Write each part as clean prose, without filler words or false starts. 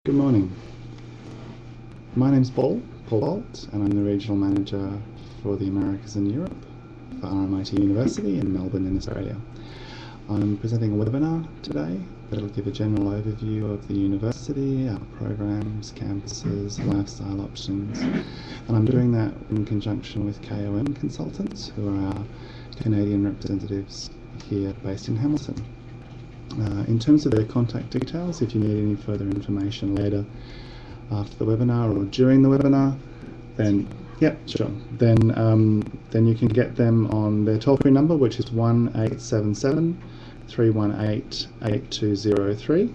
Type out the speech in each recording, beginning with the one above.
Good morning. My name's Paul Bolt, and I'm the Regional Manager for the Americas and Europe for RMIT University in Melbourne in Australia. I'm presenting a webinar today that'll give a general overview of the university, our programs, campuses, lifestyle options, and I'm doing that in conjunction with KOM Consultants, who are our Canadian representatives here based in Hamilton. In terms of their contact details, if you need any further information later after the webinar or during the webinar, then then you can get them on their toll-free number, which is 1-877 318 8203,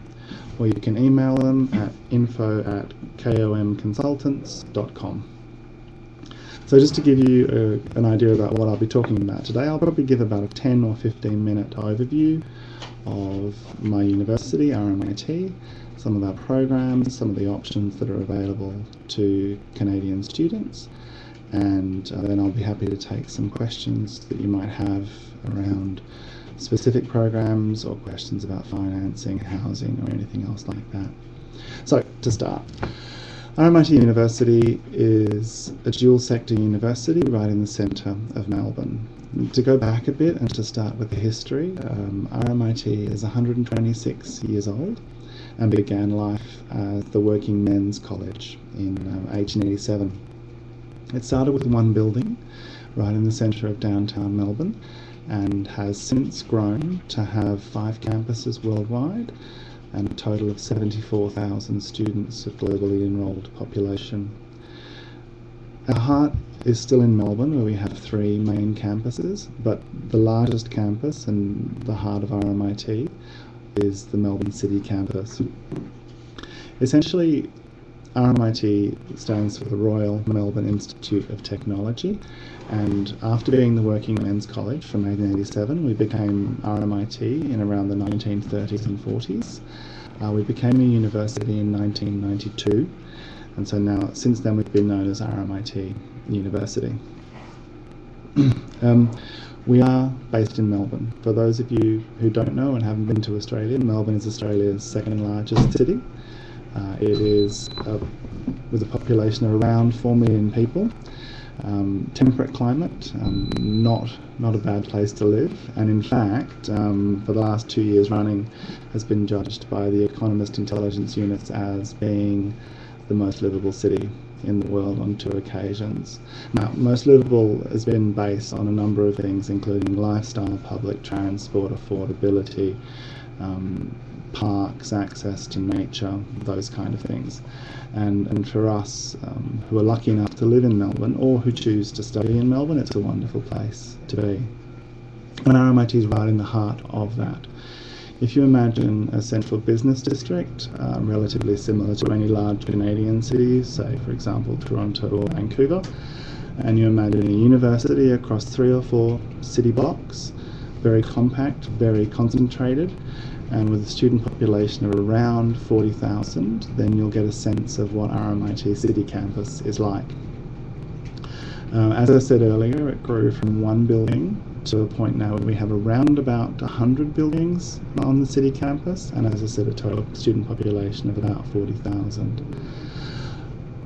or you can email them at info@komconsultants.com. So just to give you an idea about what I'll be talking about today, I'll probably give about a 10 or 15 minute overview of my university, RMIT, some of our programs, some of the options that are available to Canadian students, and then I'll be happy to take some questions that you might have around specific programs or questions about financing, housing, or anything else like that. So to start, RMIT University is a dual sector university right in the centre of Melbourne. To go back a bit and to start with the history, RMIT is 126 years old and began life as the Working Men's College in 1887. It started with one building right in the centre of downtown Melbourne and has since grown to have 5 campuses worldwide and a total of 74,000 students of globally enrolled population. Our heart is still in Melbourne, where we have 3 main campuses, but the largest campus and the heart of RMIT is the Melbourne City campus. Essentially, RMIT stands for the Royal Melbourne Institute of Technology, and after being the Working Men's College from 1887, we became RMIT in around the 1930s and 40s. We became a university in 1992, and so now, since then, we've been known as RMIT University. We are based in Melbourne. For those of you who don't know and haven't been to Australia, Melbourne is Australia's second largest city. It is with a population of around 4 million people. Temperate climate, not a bad place to live, and in fact, for the last 2 years running, has been judged by the Economist Intelligence Units as being the most livable city in the world on 2 occasions. Now, most livable has been based on a number of things, including lifestyle, public transport, affordability, parks, access to nature, those kind of things. And for us who are lucky enough to live in Melbourne or who choose to study in Melbourne, it's a wonderful place to be. And RMIT is right in the heart of that. If you imagine a central business district, relatively similar to any large Canadian cities, say for example Toronto or Vancouver, and you imagine a university across 3 or 4 city blocks, very compact, very concentrated, and with a student population of around 40,000, then you'll get a sense of what RMIT City Campus is like. As I said earlier, it grew from 1 building to a point now where we have around about 100 buildings on the city campus, and as I said, a total student population of about 40,000.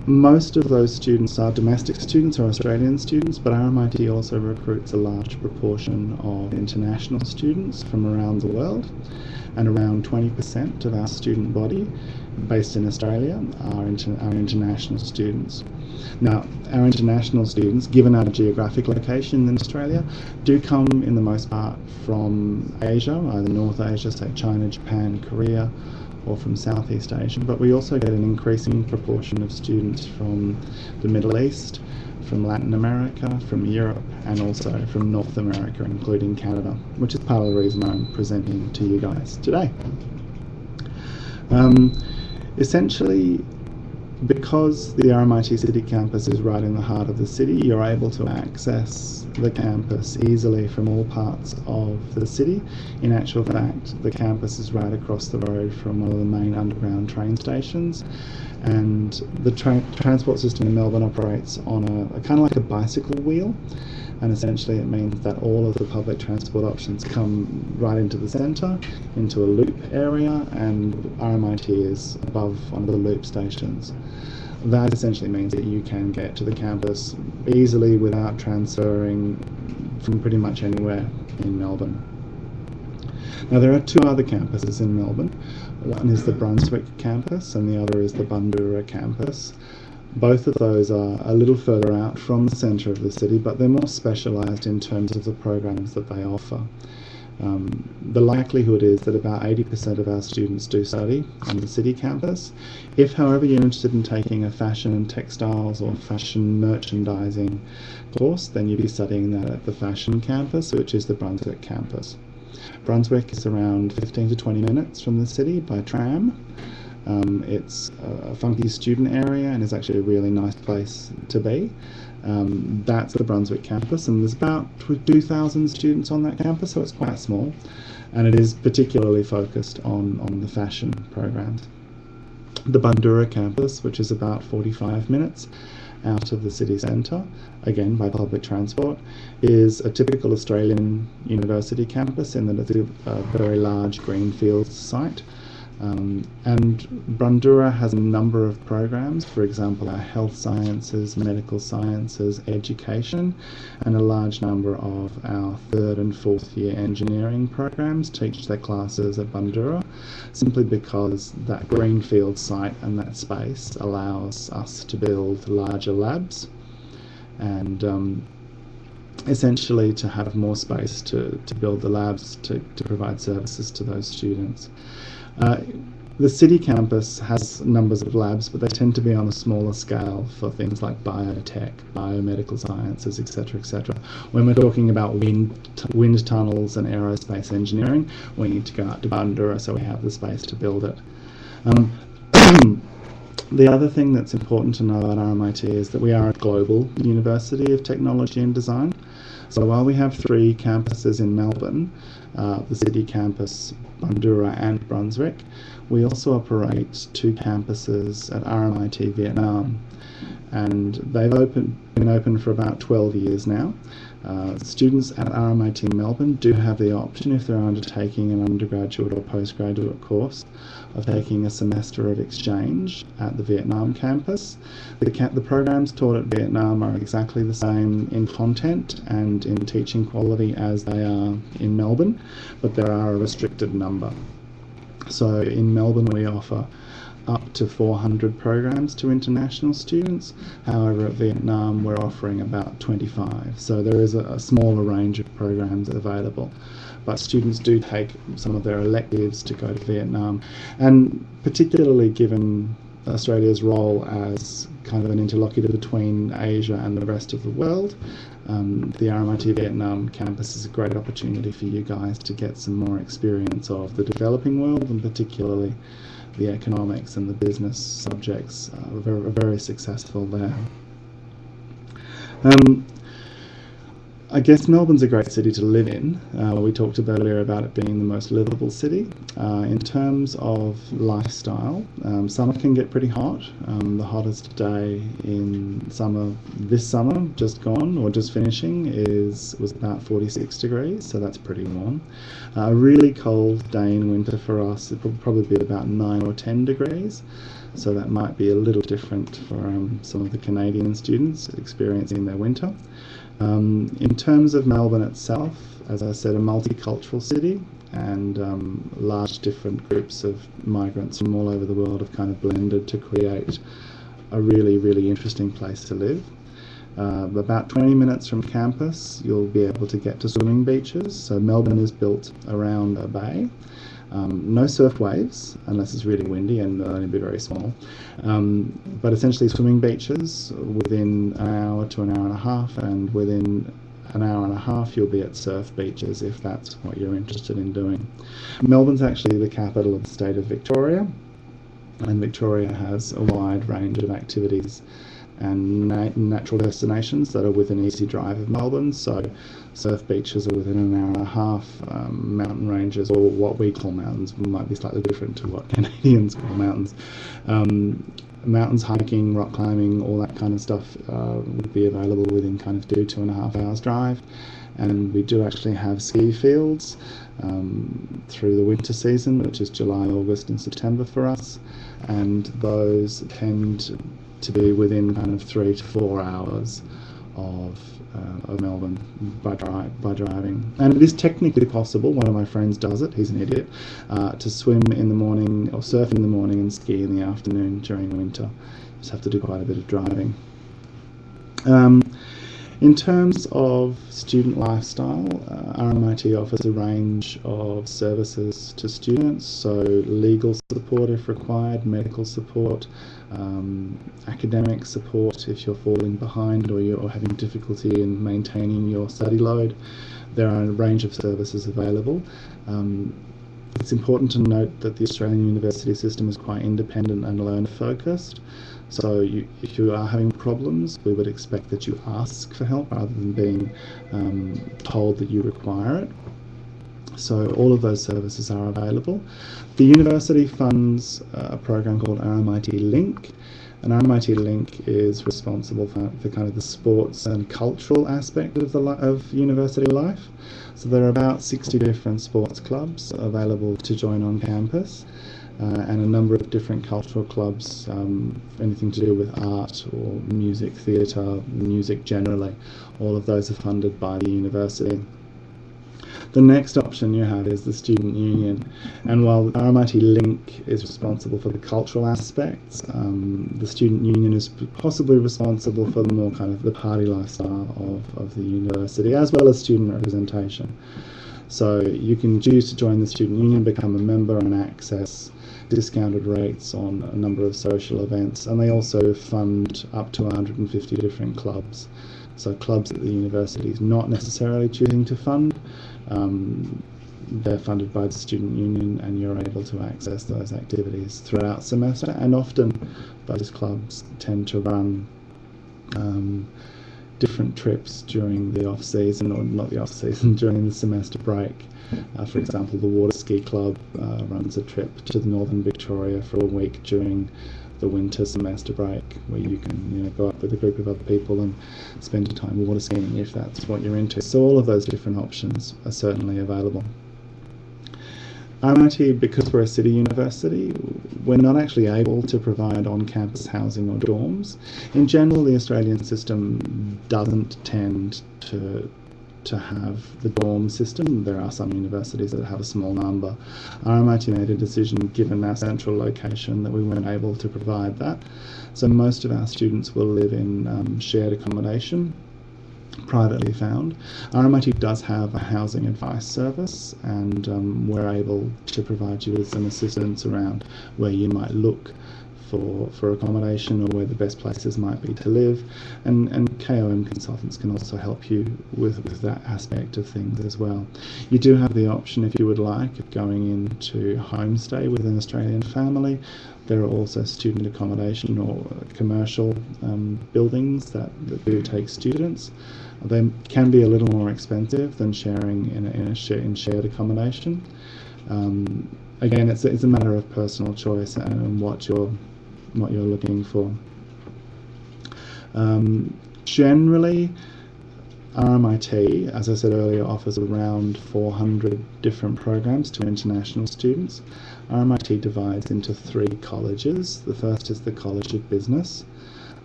Most of those students are domestic students or Australian students, but RMIT also recruits a large proportion of international students from around the world, and around 20% of our student body based in Australia are international students. Now, our international students, given our geographic location in Australia, do come in the most part from Asia, either North Asia, say China, Japan, Korea, or from Southeast Asia, but we also get an increasing proportion of students from the Middle East, from Latin America, from Europe, and also from North America, including Canada, which is part of the reason I'm presenting to you guys today. Essentially, because the RMIT City campus is right in the heart of the city, you're able to access the campus easily from all parts of the city. In actual fact, the campus is right across the road from one of the main underground train stations, and the transport system in Melbourne operates on a kind of like a bicycle wheel. and essentially it means that all of the public transport options come right into the centre, into a loop area, and RMIT is above one of the loop stations. That essentially means that you can get to the campus easily without transferring from pretty much anywhere in Melbourne. Now there are two other campuses in Melbourne. One is the Brunswick campus and the other is the Bundoora campus. Both of those are a little further out from the centre of the city, but they're more specialised in terms of the programs that they offer. The likelihood is that about 80% of our students do study on the city campus. If, however, you're interested in taking a fashion and textiles or fashion merchandising course, then you'd be studying that at the fashion campus, which is the Brunswick campus. Brunswick is around 15 to 20 minutes from the city by tram. It's a funky student area and is actually a really nice place to be. That's the Brunswick campus, and there's about 2,000 students on that campus, so it's quite small, and it is particularly focused on the fashion programs. The Bundoora campus, which is about 45 minutes out of the city centre, again by public transport, is a typical Australian university campus in that it's a very large greenfield site. And Bundoora has a number of programs, for example our health sciences, medical sciences, education, and a large number of our third and fourth year engineering programs teach their classes at Bundoora, simply because that greenfield site and that space allows us to build larger labs and essentially to have more space to build the labs to provide services to those students. The city campus has numbers of labs, but they tend to be on a smaller scale for things like biotech, biomedical sciences, etc., etc. When we're talking about wind tunnels and aerospace engineering, we need to go out to Bundoora so we have the space to build it. The other thing that's important to know about RMIT is that we are a global university of technology and design. So while we have 3 campuses in Melbourne, the city campus, Bundoora and Brunswick, we also operate 2 campuses at RMIT Vietnam, and they've been open for about 12 years now. Students at RMIT Melbourne do have the option, if they're undertaking an undergraduate or postgraduate course, of taking a semester of exchange at the Vietnam campus. The programs taught at Vietnam are exactly the same in content and in teaching quality as they are in Melbourne, but there are a restricted number. So in Melbourne we offer up to 400 programs to international students. However, at Vietnam we're offering about 25, so there is a smaller range of programs available. But students do take some of their electives to go to Vietnam, and particularly given Australia's role as kind of an interlocutor between Asia and the rest of the world, the RMIT Vietnam campus is a great opportunity for you guys to get some more experience of the developing world, and particularly the economics and the business subjects are very successful there. I guess Melbourne's a great city to live in. We talked earlier about it being the most livable city. In terms of lifestyle, summer can get pretty hot. The hottest day in summer, this summer, just gone or just finishing, was about 46 degrees, so that's pretty warm. A really cold day in winter for us, it would probably be about 9 or 10 degrees. So that might be a little different for some of the Canadian students experiencing their winter. In terms of Melbourne itself, as I said, a multicultural city, and large different groups of migrants from all over the world have kind of blended to create a really interesting place to live. About 20 minutes from campus you'll be able to get to swimming beaches. So Melbourne is built around a bay. No surf waves unless it's really windy, and they'll only be very small, but essentially swimming beaches within an hour to an hour and a half, and within an hour and a half you'll be at surf beaches if that's what you're interested in doing. Melbourne's actually the capital of the state of Victoria, and Victoria has a wide range of activities and natural destinations that are within easy drive of Melbourne. So surf beaches are within an hour and a half, mountain ranges, or what we call mountains might be slightly different to what Canadians call mountains, mountains, hiking, rock climbing, all that kind of stuff would be available within kind of 2.5 hours drive. And we do actually have ski fields through the winter season, which is July, August and September for us, and those tend to be within kind of 3 to 4 hours of Melbourne by driving. And it is technically possible, one of my friends does it, he's an idiot, to swim in the morning or surf in the morning and ski in the afternoon during winter. You just have to do quite a bit of driving. In terms of student lifestyle, RMIT offers a range of services to students, so legal support if required, medical support, academic support if you're falling behind or you're having difficulty in maintaining your study load. There are a range of services available. It's important to note that the Australian university system is quite independent and learner focused. So if you are having problems, we would expect that you ask for help rather than being told that you require it. So all of those services are available. The university funds a program called RMIT Link, and RMIT Link is responsible for kind of the sports and cultural aspect of university life. So there are about 60 different sports clubs available to join on campus. And a number of different cultural clubs, anything to do with art or music, theatre, music generally. All of those are funded by the university. The next option you have is the student union, and while RMIT Link is responsible for the cultural aspects, the student union is possibly responsible for the more kind of the party lifestyle of the university, as well as student representation. So you can choose to join the student union, become a member and access discounted rates on a number of social events, and they also fund up to 150 different clubs. So clubs that the university is not necessarily choosing to fund, they're funded by the student union, and you're able to access those activities throughout semester, and often those clubs tend to run different trips during the off-season, or not the off-season, during the semester break. For example, the Water Ski Club runs a trip to the Northern Victoria for a week during the winter semester break, where you can go up with a group of other people and spend time water skiing if that's what you're into. So all of those different options are certainly available. RMIT, because we're a city university, we're not actually able to provide on-campus housing or dorms. In general, the Australian system doesn't tend to have the dorm system. There are some universities that have a small number. RMIT made a decision, given our central location, that we weren't able to provide that. So most of our students will live in shared accommodation, privately found. RMIT does have a housing advice service, and we're able to provide you with some assistance around where you might look for accommodation, or where the best places might be to live, and KOM Consultants can also help you with that aspect of things as well. You do have the option, if you would like, of going into homestay with an Australian family. There are also student accommodation or commercial buildings that do take students. They can be a little more expensive than sharing in shared accommodation. Again, it's a matter of personal choice and what you're looking for. Generally, RMIT, as I said earlier, offers around 400 different programs to international students. RMIT divides into 3 colleges. The first is the College of Business.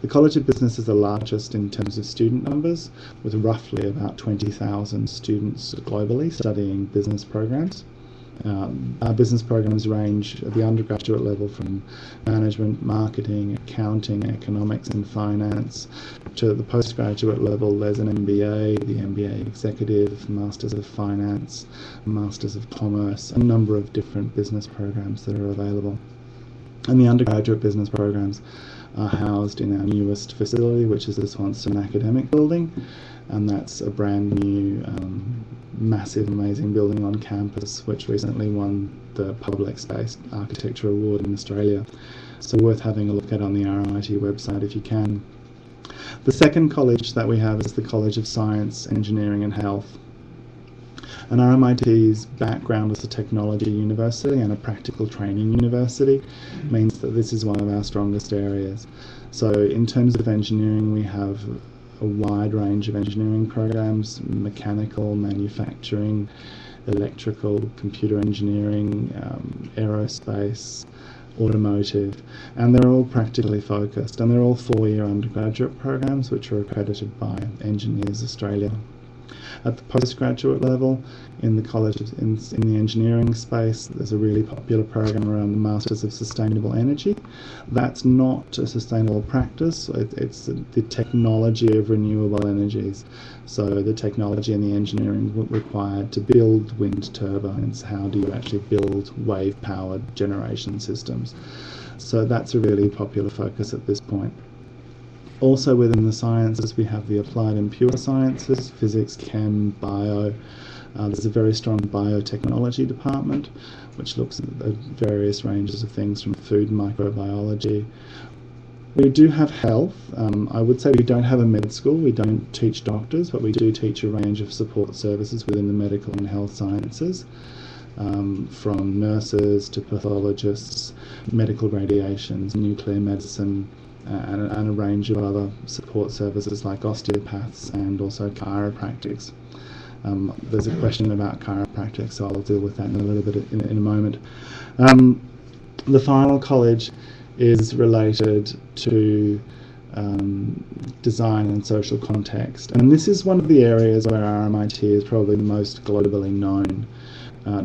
The College of Business is the largest in terms of student numbers, with roughly about 20,000 students globally studying business programs. Our business programs range at the undergraduate level from management, marketing, accounting, economics and finance. To the postgraduate level, there's an MBA, the MBA Executive, Masters of Finance, Masters of Commerce, a number of different business programs that are available. And the undergraduate business programs are housed in our newest facility, which is the Swanston Academic Building, and that's a brand new massive amazing building on campus, which recently won the Public Space Architecture Award in Australia. So worth having a look at on the RMIT website if you can. The second college that we have is the College of Science, Engineering and Health. And RMIT's background as a technology university and a practical training university means that this is one of our strongest areas. So in terms of engineering, we have a wide range of engineering programs: mechanical, manufacturing, electrical, computer engineering, aerospace, automotive, and they're all practically focused, and they're all 4-year undergraduate programs which are accredited by Engineers Australia. At the postgraduate level, in the college, in the engineering space, there's a really popular program around the Masters of Sustainable Energy. That's not a sustainable practice, it's the technology of renewable energies. So the technology and the engineering required to build wind turbines. How do you actually build wave-powered generation systems? So that's a really popular focus at this point. Also within the sciences, we have the applied and pure sciences: physics, chem, bio. There's a very strong biotechnology department which looks at various ranges of things from food and microbiology. We do have health. I would say we don't have a med school, we don't teach doctors, but we do teach a range of support services within the medical and health sciences, from nurses to pathologists, medical radiations, nuclear medicine, and a range of other support services like osteopaths and also chiropractics. There's a question about chiropractic, so I'll deal with that in a little bit in a moment. The final college is related to design and social context, and this is one of the areas where RMIT is probably the most globally known.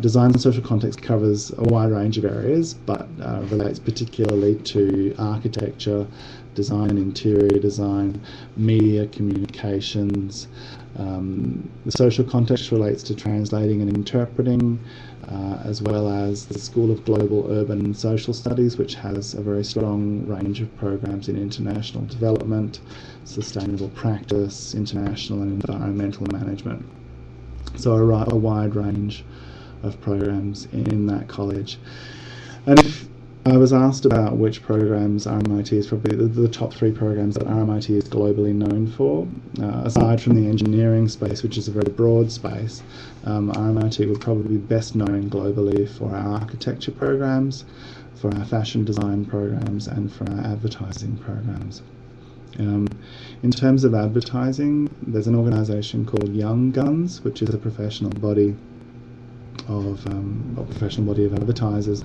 Design and social context covers a wide range of areas, but relates particularly to architecture, design and interior design, media, communications. The social context relates to translating and interpreting, as well as the School of Global Urban and Social Studies, which has a very strong range of programs in international development, sustainable practice, international and environmental management. So a wide range of programs in that college. And if I was asked about which programs RMIT is probably the top 3 programs that RMIT is globally known for, aside from the engineering space, which is a very broad space, RMIT would probably be best known globally for our architecture programs, for our fashion design programs, and for our advertising programs. In terms of advertising, there's an organisation called Young Guns, which is a professional body of advertisers,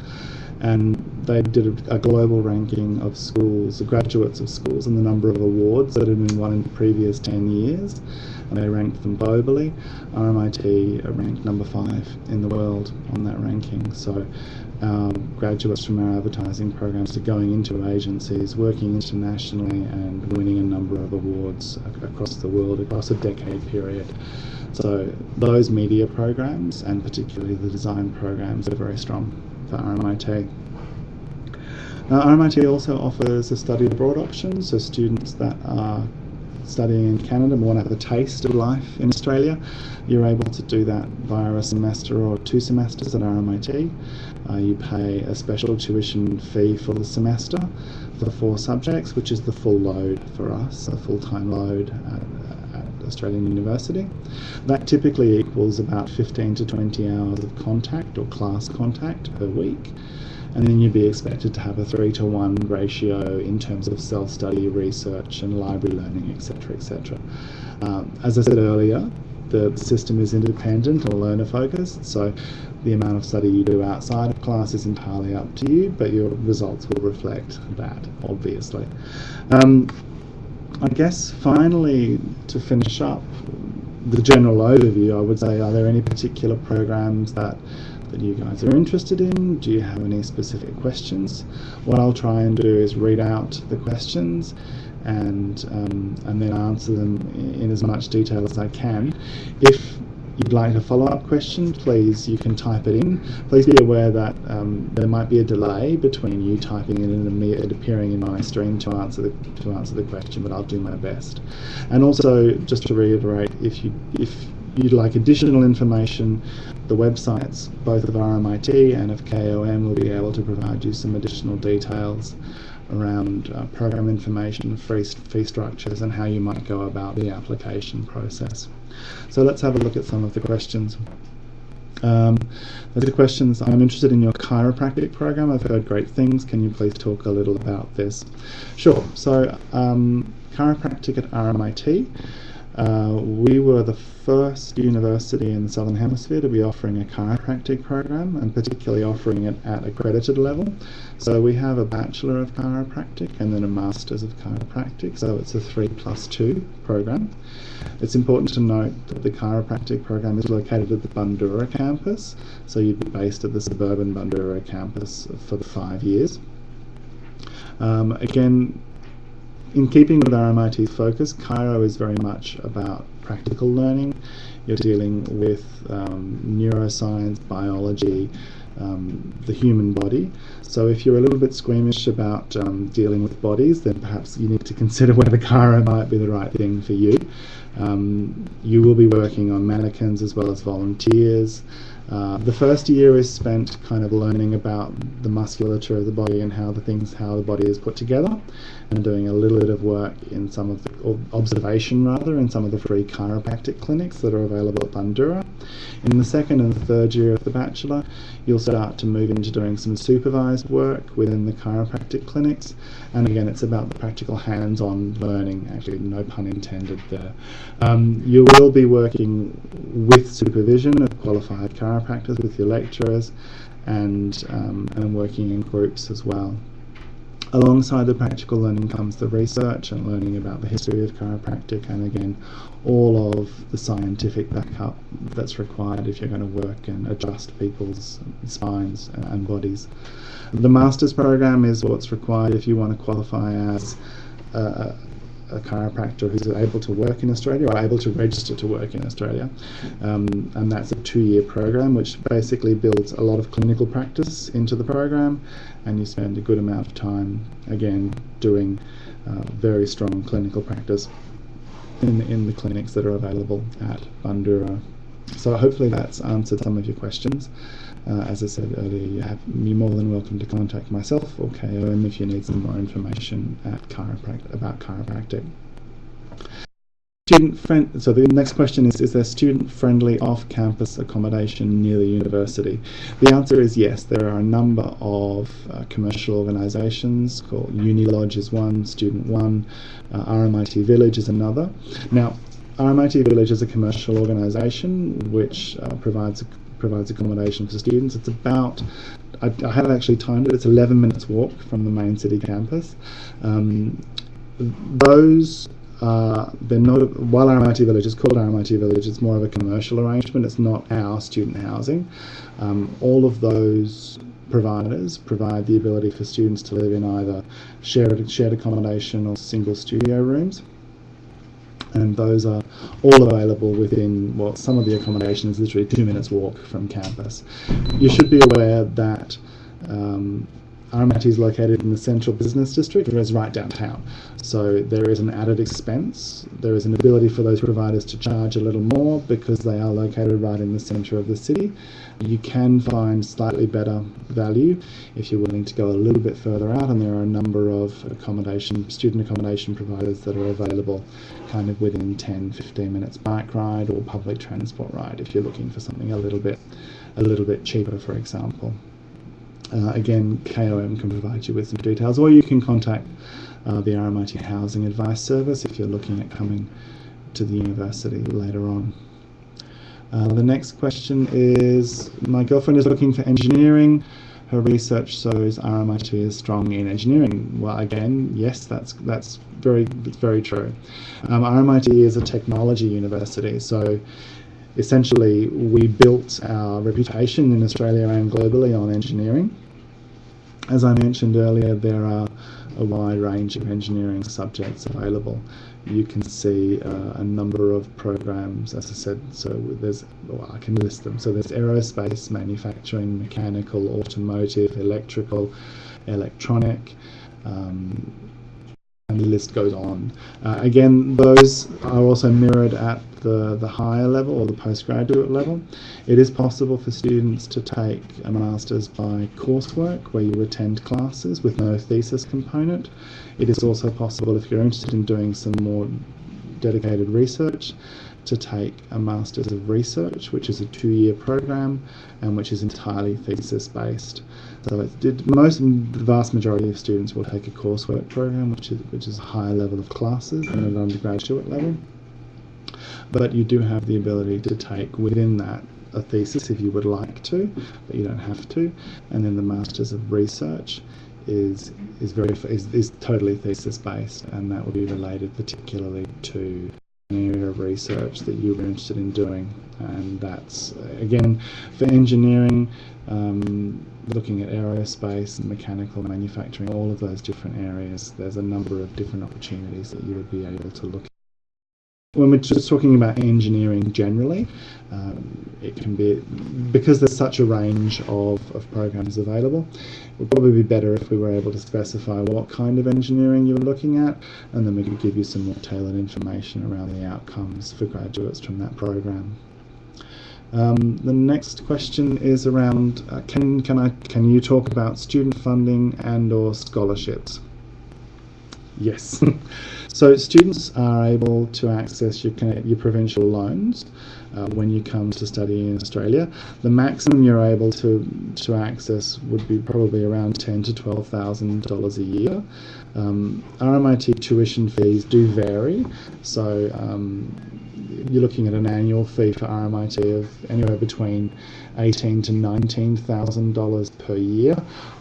and they did a global ranking of schools, the graduates of schools, and the number of awards that had been won in the previous 10 years, and they ranked them globally. RMIT ranked number 5 in the world on that ranking. So graduates from our advertising programs are going into agencies, working internationally, and winning a number of awards across the world, across a decade period. So those media programs, and particularly the design programs, are very strong for RMIT. RMIT also offers a study abroad option, so students that are studying in Canada want to have a taste of life in Australia, you're able to do that via a semester or 2 semesters at RMIT. You pay a special tuition fee for the semester for 4 subjects, which is the full load for us, a full-time load at Australian University. That typically equals about 15 to 20 hours of contact or class contact per week, and then you'd be expected to have a 3-to-1 ratio in terms of self-study, research and library learning, etc., etc. As I said earlier, the system is independent or learner focused, so the amount of study you do outside of class is entirely up to you, but your results will reflect that, obviously. I guess finally, to finish up the general overview, I would say, are there any particular programs that you guys are interested in? Do you have any specific questions? What I'll try and do is read out the questions and then answer them in as much detail as I can. If you'd like a follow-up question, please, you can type it in. Please be aware that there might be a delay between you typing it in and me appearing in my stream to answer the question, but I'll do my best. And also, just to reiterate, if you'd like additional information, the websites, both of RMIT and of KOM, will be able to provide you some additional details around program information, fee structures, and how you might go about the application process. So let's have a look at some of the questions. There's a question, I'm interested in your chiropractic program. I've heard great things. Can you please talk a little about this? Sure. So chiropractic at RMIT. We were the first university in the Southern Hemisphere to be offering a chiropractic program, and particularly offering it at accredited level. So we have a Bachelor of Chiropractic and then a Masters of Chiropractic, so it's a 3+2 program. It's important to note that the chiropractic program is located at the Bundoora campus, so you'd be based at the suburban Bundoora campus for the 5 years. Again, in keeping with RMIT's focus, chiro is very much about practical learning. You're dealing with neuroscience, biology, the human body. So if you're a little bit squeamish about dealing with bodies, then perhaps you need to consider whether chiro might be the right thing for you. You will be working on mannequins as well as volunteers. The first year is spent kind of learning about the musculature of the body and how the body is put together, and doing a little bit of work in some of the observation in some of the free chiropractic clinics that are available at Bundoora. In the second and third year of the Bachelor, you'll start to move into doing some supervised work within the chiropractic clinics, and again it's about the practical hands-on learning, actually no pun intended there. You will be working with supervision of qualified chiropractors, with your lecturers, and working in groups as well. Alongside the practical learning comes the research and learning about the history of chiropractic, and again all of the scientific backup that's required if you're going to work and adjust people's spines and bodies. The master's program is what's required if you want to qualify as a chiropractor who's able to work in Australia, or able to register to work in Australia, and that's a 2-year program which basically builds a lot of clinical practice into the program, and you spend a good amount of time again doing very strong clinical practice in the clinics that are available at Bundoora. So hopefully that's answered some of your questions. As I said earlier, you're more than welcome to contact myself or KOM if you need some more information about chiropractic. So the next question is there student-friendly off-campus accommodation near the university? The answer is yes. There are a number of commercial organisations called Unilodge is one, Student One, RMIT Village is another. Now, RMIT Village is a commercial organisation which provides accommodation for students. It's about, I have actually timed it, it's 11 minutes walk from the main city campus. They're not, while RMIT Village is called RMIT Village, it's more of a commercial arrangement, it's not our student housing. All of those providers provide the ability for students to live in either shared accommodation or single studio rooms. And those are all available within, well, some of the accommodation is literally 2 minutes walk from campus. You should be aware that RMIT is located in the central business district, whereas right downtown. So there is an added expense. There is an ability for those providers to charge a little more because they are located right in the centre of the city. You can find slightly better value if you're willing to go a little bit further out, and there are a number of student accommodation providers that are available kind of within 10-15 minutes bike ride or public transport ride if you're looking for something a little bit cheaper, for example. Again, KOM can provide you with some details, or you can contact the RMIT Housing Advice Service if you're looking at coming to the university later on. The next question is, my girlfriend is looking for engineering. Her research shows RMIT is strong in engineering. Well, again, yes, that's very true. RMIT is a technology university, so essentially we built our reputation in Australia and globally on engineering. As I mentioned earlier, there are a wide range of engineering subjects available. You can see a number of programs, as I said, so I can list them. So there's aerospace, manufacturing, mechanical, automotive, electrical, electronic, and the list goes on. Again, those are also mirrored at the higher level or the postgraduate level. It is possible for students to take a master's by coursework where you attend classes with no thesis component. It is also possible, if you're interested in doing some more dedicated research, to take a Masters of Research, which is a 2-year program and which is entirely thesis based. So the vast majority of students will take a coursework program, which is a higher level of classes than an undergraduate level. But you do have the ability to take within that a thesis if you would like to, but you don't have to. And then the Masters of Research is totally thesis based, and that will be related particularly to an area of research that you were interested in doing. And that's again for engineering, looking at aerospace and mechanical manufacturing, all of those different areas. There's a number of different opportunities that you would be able to look at. When we're just talking about engineering generally, it can be, because there's such a range of programs available, it would probably be better if we were able to specify what kind of engineering you're looking at, and then we could give you some more tailored information around the outcomes for graduates from that program. The next question is around, can you talk about student funding and/or scholarships? Yes. So students are able to access your provincial loans when you come to study in Australia. The maximum you're able to access would be probably around $10,000 to $12,000 a year. RMIT tuition fees do vary, so you're looking at an annual fee for RMIT of anywhere between $18,000 to $19,000 per year,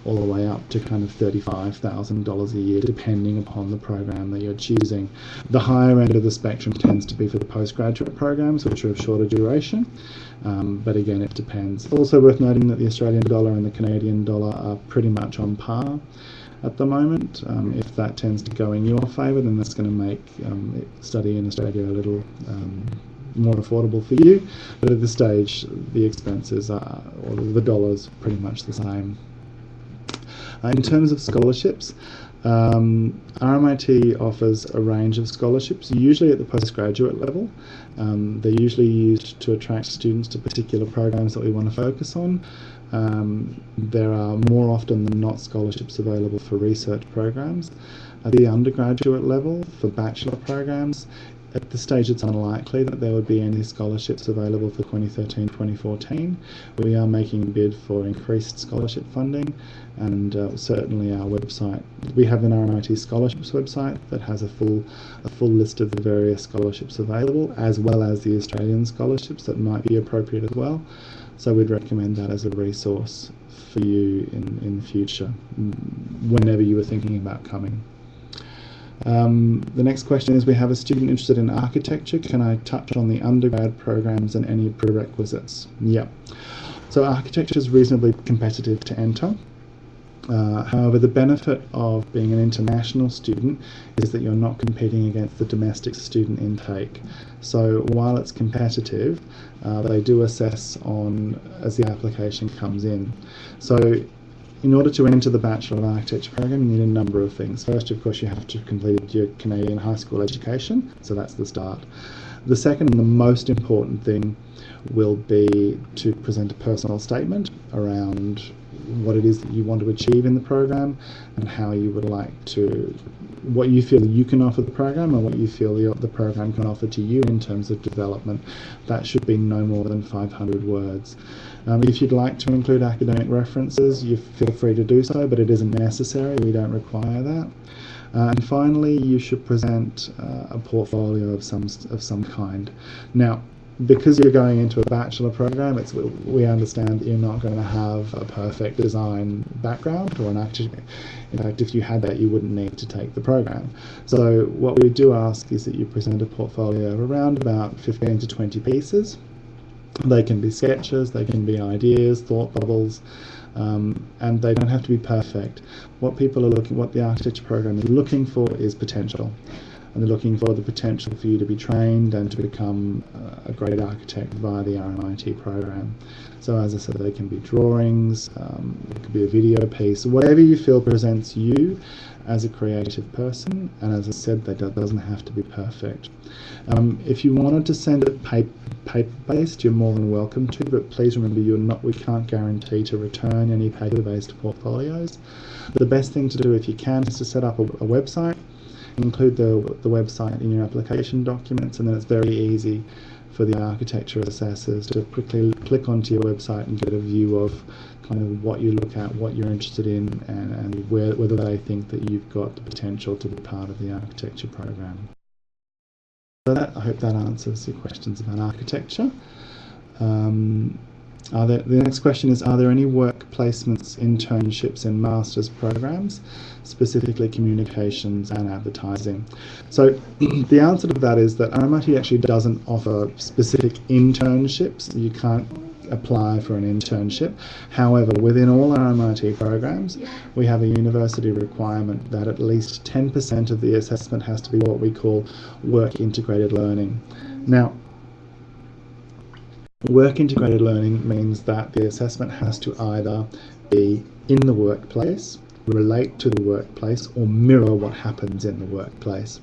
all the way up to kind of $35,000 a year, depending upon the program that you're choosing. The higher end of the spectrum tends to be for the postgraduate programs, which are of shorter duration, but again, it depends. Also worth noting that the Australian dollar and the Canadian dollar are pretty much on par at the moment. If that tends to go in your favour, then that's going to make study in Australia a little more affordable for you. But at this stage, the expenses are, or the dollar's pretty much the same. In terms of scholarships, RMIT offers a range of scholarships, usually at the postgraduate level. They're usually used to attract students to particular programs that we want to focus on. There are more often than not scholarships available for research programs. At the undergraduate level, for bachelor programs, at this stage it's unlikely that there would be any scholarships available for 2013-2014. We are making a bid for increased scholarship funding, and certainly our website, we have an RMIT scholarships website that has a full list of the various scholarships available, as well as the Australian scholarships that might be appropriate as well. So we'd recommend that as a resource for you in the future, whenever you were thinking about coming. The next question is, we have a student interested in architecture. Can I touch on the undergrad programs and any prerequisites? Yep. So architecture is reasonably competitive to enter. However, the benefit of being an international student is that you're not competing against the domestic student intake. So while it's competitive, they do assess as the application comes in. So in order to enter the Bachelor of Architecture program, you need a number of things. First, of course, you have to complete your Canadian high school education, so that's the start. The second and the most important thing will be to present a personal statement around what it is that you want to achieve in the program, and how you would like to, what you feel you can offer the program, and what you feel the program can offer to you in terms of development. That should be no more than 500 words. If you'd like to include academic references, you feel free to do so, but it isn't necessary. We don't require that. And finally, you should present a portfolio of some kind. Now, because you're going into a bachelor program, we understand that you're not going to have a perfect design background or an architect. In fact, if you had that, you wouldn't need to take the program. So what we do ask is that you present a portfolio of around about 15 to 20 pieces. They can be sketches, they can be ideas, thought bubbles, and they don't have to be perfect. What the architecture program is looking for is potential. And they're looking for the potential for you to be trained and to become a great architect via the RMIT program. So as I said, they can be drawings, it could be a video piece, whatever you feel presents you as a creative person. And as I said, that doesn't have to be perfect. If you wanted to send it paper-based, you're more than welcome to, but please remember we can't guarantee to return any paper-based portfolios. The best thing to do, if you can, is to set up a website include the website in your application documents, and then it's very easy for the architecture assessors to quickly click onto your website and get a view of kind of what you look at, what you're interested in, and whether they think that you've got the potential to be part of the architecture program. So I hope that answers your questions about architecture. The next question is, are there any work placements, internships and master's programs, specifically communications and advertising? So the answer to that is that RMIT actually doesn't offer specific internships. You can't apply for an internship. However, within all RMIT programs, we have a university requirement that at least 10% of the assessment has to be what we call work integrated learning. Now, work integrated learning means that the assessment has to either be in the workplace, relate to the workplace, or mirror what happens in the workplace.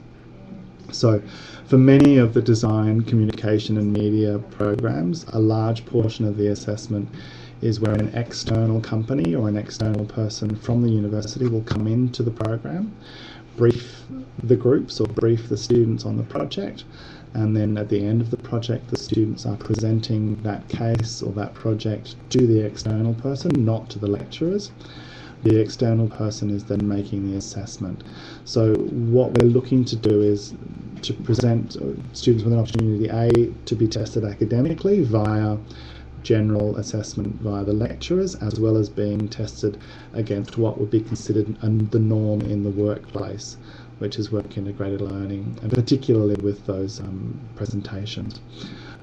So for many of the design, communication and media programs, a large portion of the assessment is where an external company or an external person from the university will come into the program, brief the groups or brief the students on the project, and then at the end of the project the students are presenting that case or that project to the external person, not to the lecturers. The external person is then making the assessment. So what we're looking to do is to present students with an opportunity, A, to be tested academically via general assessment via the lecturers, as well as being tested against what would be considered the norm in the workplace, which is work integrated learning, and particularly with those presentations.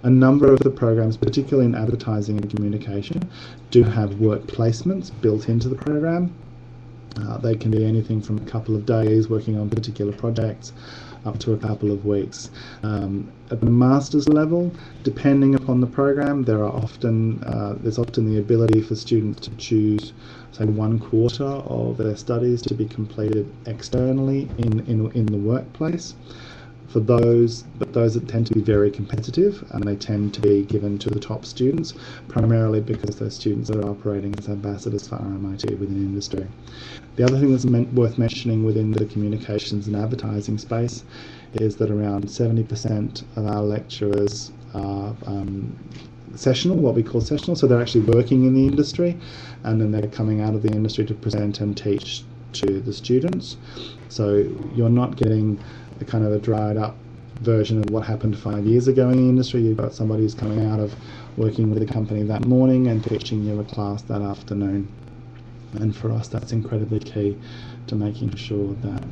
A number of the programs, particularly in advertising and communication, do have work placements built into the program. They can be anything from a couple of days working on particular projects up to a couple of weeks. At the master's level, depending upon the program, there's often the ability for students to choose, say, 1/4 of their studies to be completed externally in the workplace. For those that tend to be very competitive, and they tend to be given to the top students, primarily because those students are operating as ambassadors for RMIT within industry. The other thing that's worth mentioning within the communications and advertising space is that around 70% of our lecturers are sessional, what we call sessional, so they're actually working in the industry, and then they're coming out of the industry to present and teach to the students. So you're not getting a kind of a dried up version of what happened 5 years ago in the industry. You've got somebody who's coming out of working with a company that morning and teaching you a class that afternoon. And for us, that's incredibly key to making sure that,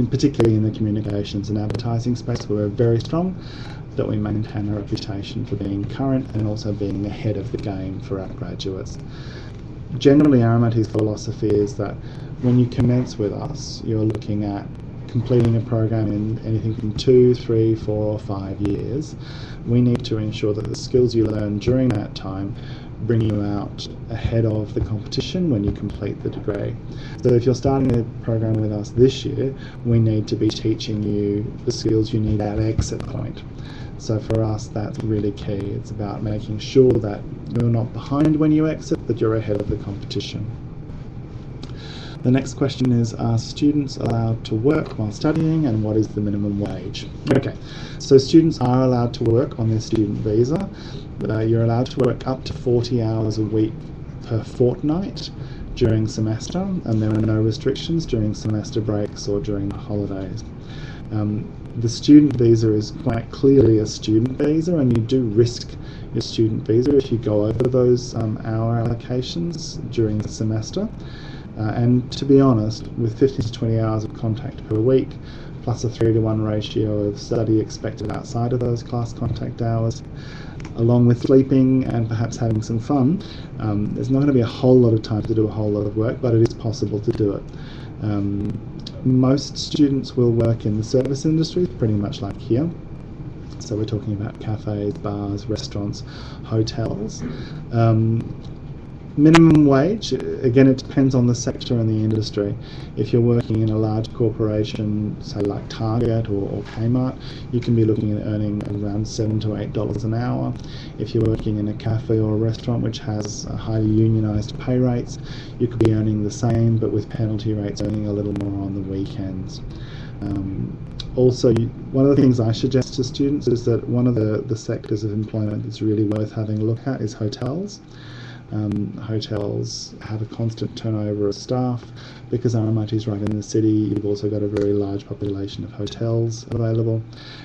particularly in the communications and advertising space, where we're very strong, that we maintain a reputation for being current and also being ahead of the game for our graduates. Generally, RMIT's philosophy is that when you commence with us, you're looking at completing a program in anything from 2, 3, 4 or 5 years. We need to ensure that the skills you learn during that time bring you out ahead of the competition when you complete the degree. So if you're starting a program with us this year, we need to be teaching you the skills you need at exit point. So for us, that's really key. It's about making sure that you're not behind when you exit, but you're ahead of the competition. The next question is, are students allowed to work while studying, and what is the minimum wage? Okay, so students are allowed to work on their student visa. You're allowed to work up to 40 hours a week per fortnight during semester, and there are no restrictions during semester breaks or during the holidays. The student visa is quite clearly a student visa, and you do risk your student visa if you go over those hour allocations during the semester. And to be honest, with 15 to 20 hours of contact per week, plus a 3-to-1 ratio of study expected outside of those class contact hours, along with sleeping and perhaps having some fun, there's not going to be a whole lot of time to do a whole lot of work, but it is possible to do it. Most students will work in the service industry, pretty much like here. So we're talking about cafes, bars, restaurants, hotels. Minimum wage, again, it depends on the sector and the industry. If you're working in a large corporation, say like Target or Kmart, you can be looking at earning around $7 to $8 an hour. If you're working in a cafe or a restaurant which has highly unionised pay rates, you could be earning the same, but with penalty rates earning a little more on the weekends. Also, one of the things I suggest to students is that one of the sectors of employment that's really worth having a look at is hotels. Hotels have a constant turnover of staff. Because RMIT is right in the city, you've also got a very large population of hotels available,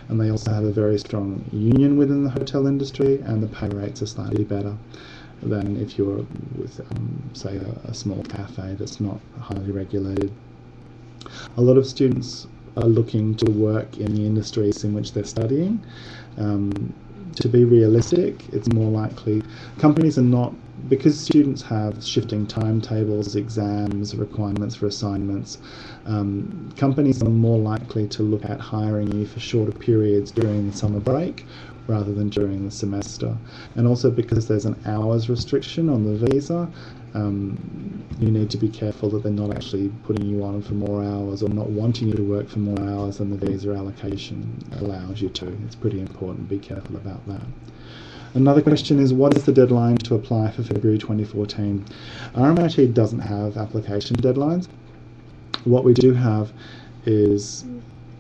and they also have a very strong union within the hotel industry, and the pay rates are slightly better than if you're with, say, a small cafe that's not highly regulated. A lot of students are looking to work in the industries in which they're studying. To be realistic, it's more likely companies are not, because students have shifting timetables, exams, requirements for assignments, companies are more likely to look at hiring you for shorter periods during the summer break rather than during the semester. And also because there's an hours restriction on the visa, you need to be careful that they're not actually putting you on for more hours or not wanting you to work for more hours than the visa allocation allows you to. It's pretty important. Be careful about that. Another question is, what is the deadline to apply for February 2014? RMIT doesn't have application deadlines. What we do have is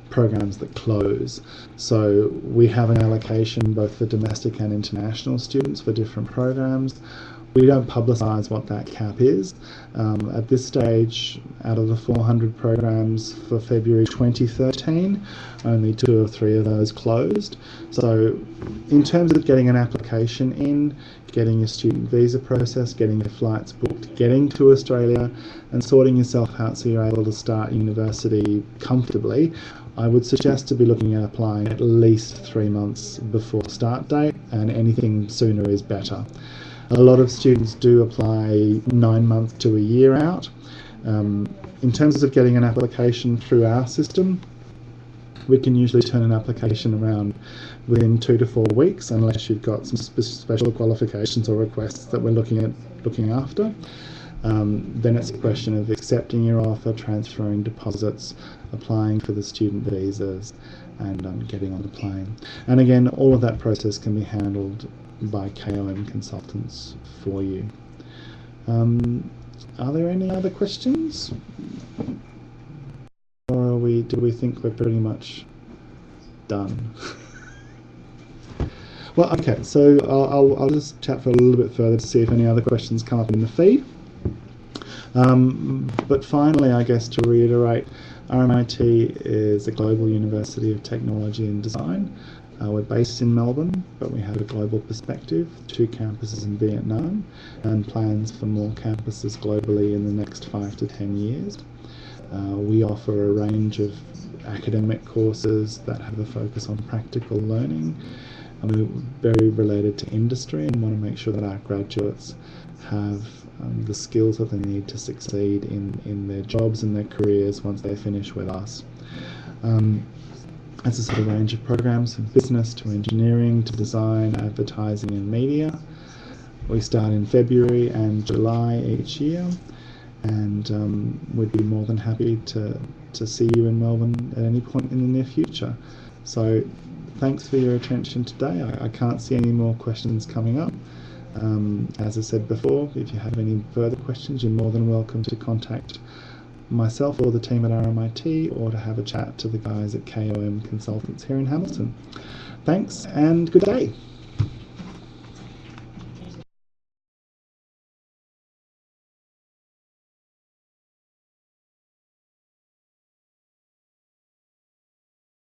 programs that close. So we have an allocation both for domestic and international students for different programs. We don't publicise what that cap is. At this stage, out of the 400 programs for February 2013, only 2 or 3 of those closed. So in terms of getting an application in, getting your student visa process, getting your flights booked, getting to Australia and sorting yourself out so you're able to start university comfortably, I would suggest to be looking at applying at least 3 months before start date, and anything sooner is better. A lot of students do apply 9 months to a year out. In terms of getting an application through our system, we can usually turn an application around within 2 to 4 weeks, unless you've got some special qualifications or requests that we're looking after. Then it's a question of accepting your offer, transferring deposits, applying for the student visas, and getting on the plane. And again, all of that process can be handled by KOM Consultants for you. Are there any other questions? Or do we think we're pretty much done? Well, okay, so I'll just chat for a little bit further to see if any other questions come up in the feed. But finally, I guess to reiterate, RMIT is a global university of technology and design. We're based in Melbourne, but we have a global perspective, 2 campuses in Vietnam, and plans for more campuses globally in the next 5 to 10 years. We offer a range of academic courses that have a focus on practical learning, and we're very related to industry and want to make sure that our graduates have the skills that they need to succeed in their jobs and their careers once they finish with us. As I said, a range of programs from business to engineering to design, advertising and media. We start in February and July each year, and we'd be more than happy to see you in Melbourne at any point in the near future. So thanks for your attention today. I can't see any more questions coming up. As I said before, if you have any further questions, you're more than welcome to contact myself or the team at RMIT, or to have a chat to the guys at KOM Consultants here in Hamilton. Thanks and good day.